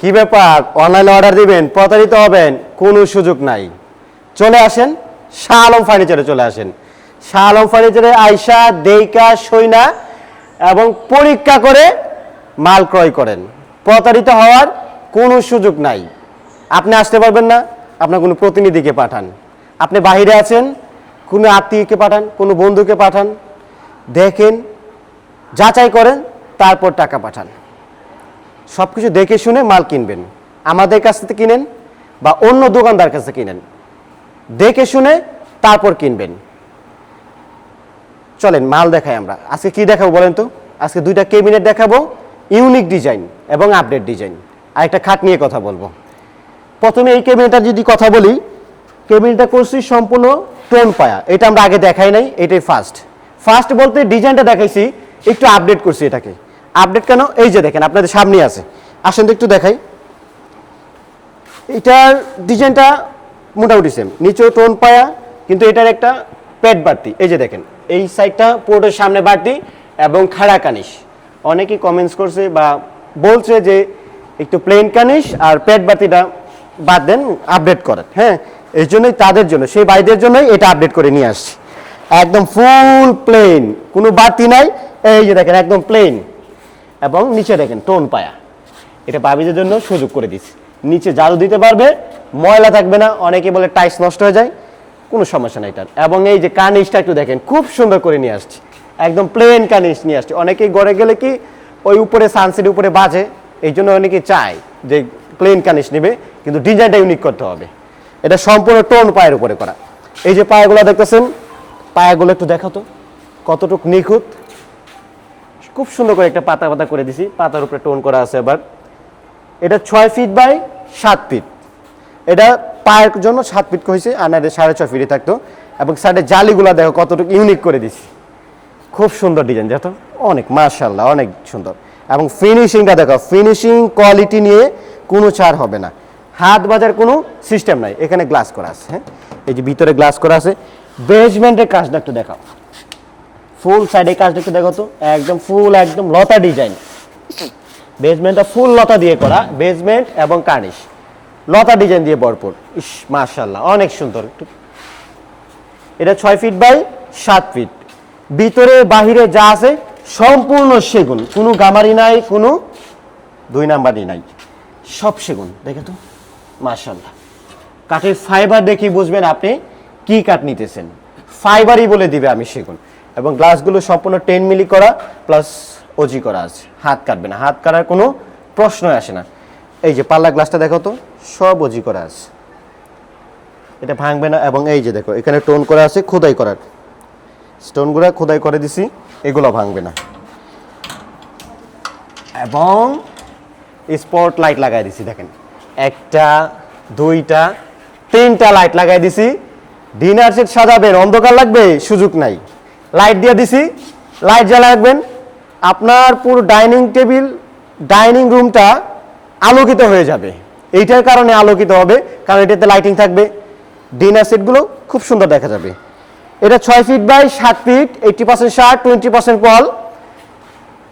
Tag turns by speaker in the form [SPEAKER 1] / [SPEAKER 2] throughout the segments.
[SPEAKER 1] কি ব্যাপার, অনলাইনে অর্ডার দিবেন, প্রতারিত হবেন, কোনো সুযোগ নাই। চলে আসেন শাহ আলম ফার্নিচারে, চলে আসেন শাহ আলম ফার্নিচারে। আয়শা দেইকা সইনা এবং পরীক্ষা করে মাল ক্রয় করেন। প্রতারিত হওয়ার কোনো সুযোগ নাই। আপনি আসতে পারবেন না, আপনার কোনো প্রতিনিধিকে পাঠান। আপনি বাইরে আছেন, কোনো আত্মীয়কে পাঠান, কোনো বন্ধুকে পাঠান, দেখেন, যাচাই করেন, তারপর টাকা পাঠান। সব কিছু দেখে শুনে মাল কিনবেন। আমাদের কাছ থেকে কিনেন বা অন্য দোকানদার কাছে কিনেন, দেখে শুনে তারপর কিনবেন। চলেন মাল দেখাই। আমরা আজকে কি দেখাবো বলেন তো? আজকে দুইটা ক্যাবিনেট দেখাবো, ইউনিক ডিজাইন এবং আপডেট ডিজাইন। আর একটা খাট নিয়ে কথা বলবো। প্রথমে এই ক্যাবিনেটটা যদি কথা বলি, ক্যাবিনেটটা করছি সম্পূর্ণ টোন পায়া। এটা আমরা আগে দেখাই নাই, এটাই ফার্স্ট বলতে ডিজাইনটা দেখাইছি, একটু আপডেট করছি এটাকে। আপডেট কেন? এই যে দেখেন আপনাদের সামনে আছে, আসেন তো একটু দেখাই। এটার ডিজাইনটা মোটামুটি সেম, নিচেও টোন পায়া, কিন্তু এটার একটা পেট বাড়তি। এই যে দেখেন এই সাইডটা পুরোটার সামনে বাড়তি এবং খাড়া কানিশ। অনেকেই কমেন্টস করছে বা বলছে যে একটু প্লেন কানিশ আর পেট বাড়তিটা বাদ দেন, আপডেট করেন। হ্যাঁ, এই জন্যই তাদের জন্য, সেই ভাইদের জন্যই এটা আপডেট করে নিয়ে আসছি। একদম ফুল প্লেন, কোনো বাড়তি নাই। এই যে দেখেন একদম প্লেন এবং নিচে দেখেন টোন পায়া। এটা ভাবিদের জন্য সুযোগ করে দিচ্ছি। নিচে জাদু দিতে পারবে, ময়লা থাকবে না। অনেকে বলে টাইলস নষ্ট হয়ে যায়, কোনো সমস্যা নাই এটার। এবং এই যে কানিশটা একটু দেখেন, খুব সুন্দর করে নিয়ে আসছি, একদম প্লেন কানিশ নিয়ে আসছি। অনেকেই গড়ে গেলে কি ওই উপরে সানসেট উপরে বাজে, এই জন্য অনেকে চায় যে প্লেন কানিশ নেবে, কিন্তু ডিজাইনটা ইউনিক করতে হবে। এটা সম্পূর্ণ টোন পায়ের উপরে করা। এই যে পায়াগুলো দেখতেছেন, পায়াগুলো একটু দেখাতো কতটুকু নিখুঁত। খুব সুন্দর করে একটা পাতা পাতা করে দিছি, পাতার উপরে টোন করা আছে। আবার এটা 6 ফিট বাই 7 ফিট। এটা পায়ের জন্য 7 ফিট হয়েছে, আর না 6.5 ফিটে থাকতো। এবং সাইডে জালিগুলা দেখো কতটুকু ইউনিক করে দিছি, খুব সুন্দর ডিজাইন, যেহেতু অনেক মাশাআল্লাহ অনেক সুন্দর। এবং ফিনিশিংটা দেখো, ফিনিশিং কোয়ালিটি নিয়ে কোনো ছাড় হবে না। হাত বাজার কোনো সিস্টেম নাই। এখানে গ্লাস করা আছে, হ্যাঁ এই যে ভিতরে গ্লাস করা আছে। বেসমেন্টের কাজটা একটু দেখাও, ফুল সাইডে কাজটা একটু দেখো তো, একদম ফুল, একদম লতা ডিজাইন। বেসমেন্টটা ফুল লতা দিয়ে করা, বেসমেন্ট এবং কার্নিশ লতা ডিজাইন দিয়ে ভরপুর। ইস মাশাআল্লাহ অনেক সুন্দর। এটা 6 ফিট বাই 7 ফিট। ভিতরে বাহিরে যা আছে সম্পূর্ণ সেগুন, কোনো গামারি নাই, কোনো 2 নাম্বারই নাই, সব সেগুন। দেখে তো মাশাআল্লাহ। কাঠের ফাইবার দেখি বুঝবেন আপনি কি কাঠ নিতেছেন, ফাইবারই বলে দিবে আমি সেগুন। এবং গ্লাসগুলো সম্পূর্ণ 10 মিলি করা প্লাস ওজি করা আছে, হাত কাটবে না, হাত কাটার কোনো প্রশ্নই আসে না। এই যে পাল্লা গ্লাসটা দেখো তো, সব ওজি করা আছে, এটা ভাঙবে না। এবং এই যে দেখো এখানে টোন করা আছে, খোদাই করার স্টোনগুলো খোদাই করে দিছি, এগুলো ভাঙবে না। এবং স্পট লাইট লাগাই দিছি, দেখেন 1টা 2টা 3টা লাইট লাগাই দিছি। ডিনার সেট সাজাবেন, অন্ধকার লাগবে, সুযোগ নাই, লাইট দিয়ে দিছি। লাইট জ্বালা রাখবেন, আপনার পুরো ডাইনিং টেবিল, ডাইনিং রুমটা আলোকিত হয়ে যাবে। এইটার কারণে আলোকিত হবে, কারণ এটাতে লাইটিং থাকবে। ডিনার সেটগুলো খুব সুন্দর দেখা যাবে। এটা 6 ফিট বাই 7 ফিট, 80% শার্ট, 20% পল,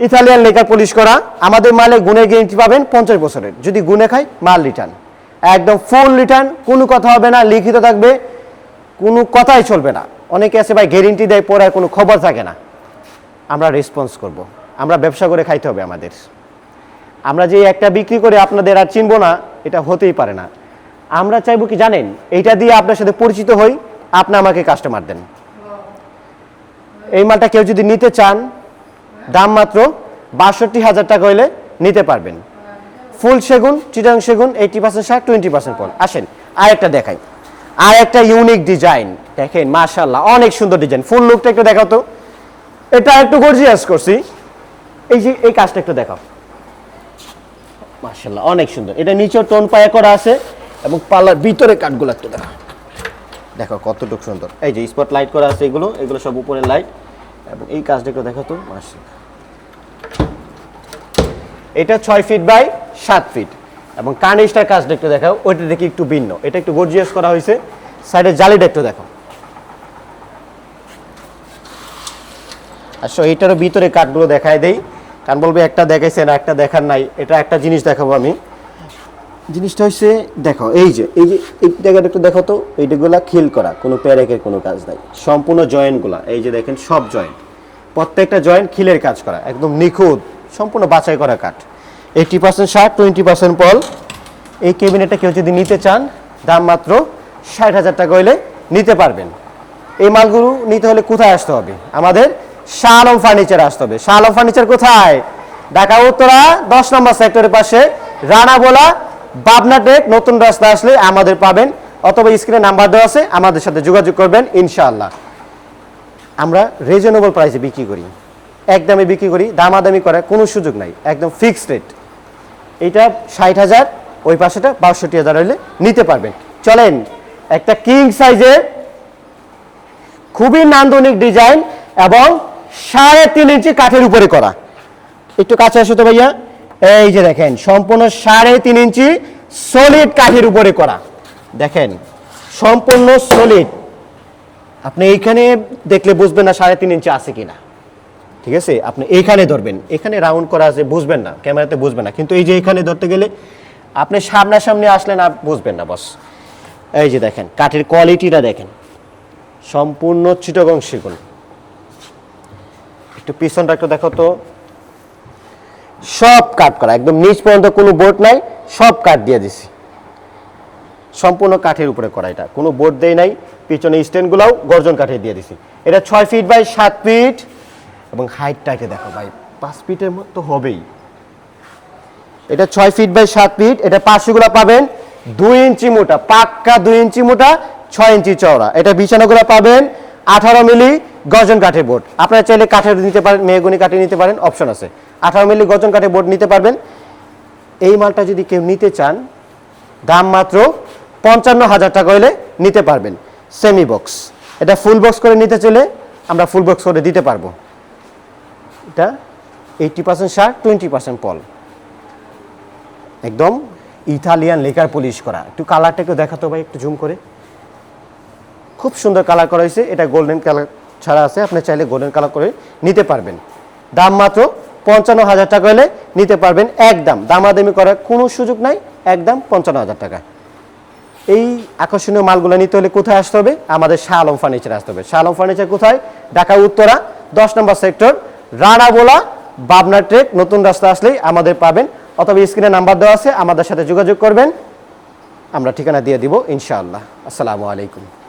[SPEAKER 1] ইতালিয়ান লেকার পলিশ করা। আমাদের মালে গুণের গ্যারেন্টি পাবেন 50 বছরের। যদি গুণে খাই মাল রিটার্ন, একদম ফুল রিটার্ন, কোনো কথা হবে না, লিখিত থাকবে, কোনো কথাই চলবে না। অনেকে আছে ভাই গ্যারেন্টি দেয়, পরে কোনো খবর থাকে না। আমরা রেসপন্স করব, আমরা ব্যবসা করে খাইতে হবে আমাদের। আমরা যে একটা বিক্রি করে আপনাদের আর চিনবো না, এটা হতেই পারে না। আমরা চাইবো কি জানেন, এইটা দিয়ে আপনার সাথে পরিচিত হই, আপনি আমাকে কাস্টমার দেন। এই মালটা কেউ যদি নিতে চান, দাম মাত্র ৬২,০০০ টাকা হইলে নিতে পারবেন। ফুল সেগুন, চিটাং সেগুন, 80% শার্ট, 20% পল। আসেন আরেকটা দেখাই, আর একটা ইউনিক ডিজাইন দেখেন, মাশাআল্লাহ অনেক সুন্দর ডিজাইন। ফুল লুকটা একটু দেখাও তো, এটা একটু গর্জিয়াস করছি। এই যে এই কাজটা একটু দেখাও, মাশাআল্লাহ অনেক সুন্দর। এটা নিচে টোন পায়া করা আছে এবং পাল্লার ভিতরে কাঠগুলো একটু দেখো, দেখো কতটুকু সুন্দর। এই যে স্পট লাইট করা আছে, এগুলো এগুলো সব উপরে লাইট। এবং এই কাজটা একটু দেখো তো, মাশাআল্লাহ। এটা 6 ফিট বাই 7 ফিট। এবং কার্নিশটার কাজটা একটু দেখাও, ওইটা দেখি একটু ভিন্ন, এটা একটু গর্জিয়াস করা হয়েছে। সাইডের জালিটা একটু দেখো। আচ্ছা এইটারও ভিতরে কাঠগুলো দেখায় দেই, কারণ বলবে একটা দেখাইছে না, একটা দেখার নাই। এটা একটা জিনিস দেখাবো আমি, জিনিসটা হচ্ছে দেখো এই যে এই জায়গাটা একটু দেখো তো, এইটাগুলা খিল করা, কোনো প্যারেকের কোনো কাজ নাই, সম্পূর্ণ জয়েন্টগুলা এই যে দেখেন সব জয়েন্ট, প্রত্যেকটা জয়েন্ট খিলের কাজ করা, একদম নিখুঁত, সম্পূর্ণ বাছাই করা কাঠ। 80% শার্ট, 20% পল। এই ক্যাবিনেটটা কেউ যদি নিতে চান, দাম মাত্র 60,000 টাকা হলে নিতে পারবেন। এই মালগুলো নিতে হলে কোথায় আসতে হবে? আমাদের শাহ আলম ফার্নিচার আসতে হবে। শাহ আলম ফার্নিচার কোথায়? ঢাকা উত্তরা 10 নম্বর সেক্টরের পাশে, রানাবোলা বাবনা টেক নতুন রাস্তা আসলে আমাদের পাবেন, অথবা স্ক্রিনে নাম্বার দেওয়া আছে, আমাদের সাথে যোগাযোগ করবেন ইনশাআল্লাহ। আমরা রিজনেবল প্রাইসে বিক্রি করি, একদমই বিক্রি করি, দামাদামি করার কোনো সুযোগ নাই, একদম ফিক্সড রেট। এইটা 60,000, ওই পাশেটা 62,000 হলে নিতে পারবেন। চলেন একটা কিং সাইজের খুবই নান্দনিক ডিজাইন এবং 3.5 ইঞ্চি কাঠের উপরে করা, একটু কাছে আসো তো ভাইয়া। এই যে দেখেন সম্পূর্ণ 3.5 ইঞ্চি সলিড কাঠের উপরে করা, দেখেন সম্পূর্ণ সলিড। আপনি এইখানে দেখলে বুঝবেন না 3.5 ইঞ্চি আছে কিনা, ঠিক আছে? আপনি এইখানে ধরবেন, এখানে রাউন্ড করা আছে, বুঝবেন না, ক্যামেরাতে বুঝবেন না, কিন্তু এই যে এইখানে ধরতে গেলে আপনি সামনাসামনি আসলে না বুঝবেন না বস। এই যে দেখেন কাঠের কোয়ালিটিটা দেখেন, সম্পূর্ণ চিটাগং সেগুন। একটু পিছনটা একটু দেখো তো, সব কাঠ করা, একদম নিচ পর্যন্ত কোনো বোর্ড নাই, সব কাঠ দিয়ে দিছি, সম্পূর্ণ কাঠের উপরে করা, এটা কোনো বোর্ড দেই নাই। পিছনে স্ট্যান্ডগুলোও গর্জন কাঠের দিয়ে দিছি। এটা 6 ফিট বাই 7 ফিট এবং হাইটটা দেখো ভাই 5 ফিটের মতো হবেই। এটা 6 ফিট বাই 7 ফিট। এটা পার্শ্বগুলো পাবেন 2 ইঞ্চি মোটা, পাক্কা 2 ইঞ্চি মোটা, 6 ইঞ্চি চওড়া। এটা বিছানাগুলো পাবেন 18 মিলি গর্জন কাঠের বোর্ড। আপনারা চাইলে কাঠের নিতে পারেন, মেহগনি কাঠের নিতে পারেন, অপশন আছে। 18 মিলি গর্জন কাঠের বোর্ড নিতে পারবেন। এই মালটা যদি কেউ নিতে চান, দাম মাত্র 55,000 টাকা হলে নিতে পারবেন। সেমি বক্স, এটা ফুল বক্স করে নিতে চাইলে আমরা ফুল বক্স করে দিতে পারবো। এটা 80% শার্ট, 20% পল, একদম ইতালিয়ান লেকার পলিশ করা। একটু কালারটা একটু দেখাতো ভাই, একটু জুম করে, খুব সুন্দর কালার করা হয়েছে। এটা গোল্ডেন কালার ছাড়া আছে, আপনি চাইলে গোল্ডেন কালার করে নিতে পারবেন। দাম মাত্র 55,000 টাকা হলে নিতে পারবেন, একদম দামাদামি করার কোনো সুযোগ নাই, একদম 55,000 টাকা। এই আকর্ষণীয় মালগুলো নিতে হলে কোথায় আসতে হবে? আমাদের শাহ আলম ফার্নিচার আসতে হবে। শাহ আলম ফার্নিচার কোথায়? ঢাকা উত্তরা 10 নম্বর সেক্টর, রানাবোলা বাবনা ট্রেক নতুন রাস্তা আসলেই আমাদের পাবেন, অথবা স্ক্রিনে নাম্বার দেওয়া আছে, আমাদের সাথে যোগাযোগ করবেন, আমরা ঠিকানা দিয়ে দিব ইনশাআল্লাহ। আসসালামু আলাইকুম।